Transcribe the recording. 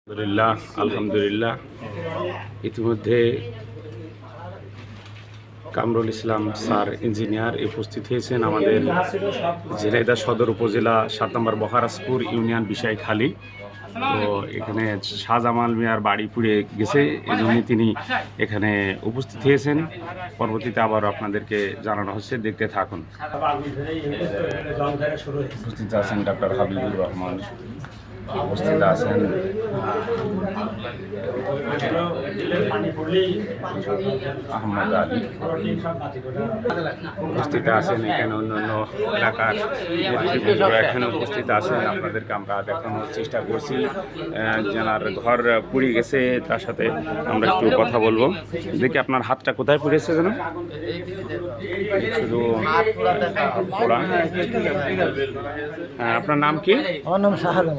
আলহামদুলিল্লাহ ইতিমধ্যে Kamrul Islam sir engineer উপস্থিত হয়েছেন আমাদের ঝিনাইদহ সদর উপজেলা 7 নম্বর বহারাজপুর ইউনিয়ন বিষয়খালী। তো এখানে শাহজামাল মিয়ার বাড়ি পুড়ে গেছে, এজন্য তিনি এখানে উপস্থিত হয়েছেন। পরবর্তীতে আবার আপনাদেরকে জানানো হচ্ছে, দেখতে থাকুন। উপস্থিত আছেন ডক্টর হাবিবুর রহমান, উপস্থিত আছেন আহমদ আলী, উপস্থিত আছেন এখানে অন্যান্য এলাকার নেতৃবৃন্দরা এখানে উপস্থিত আছেন। আপনাদেরকে আমরা দেখানোর চেষ্টা করছি। যার ঘর পুড়ে গেছে তার সাথে আমরা একটু কথা বলবো। দেখি আপনার হাতটা কোথায় পুড়েছে যেন? শুধু পোড়া। আপনার নাম কি? আমার নাম শাহজামান।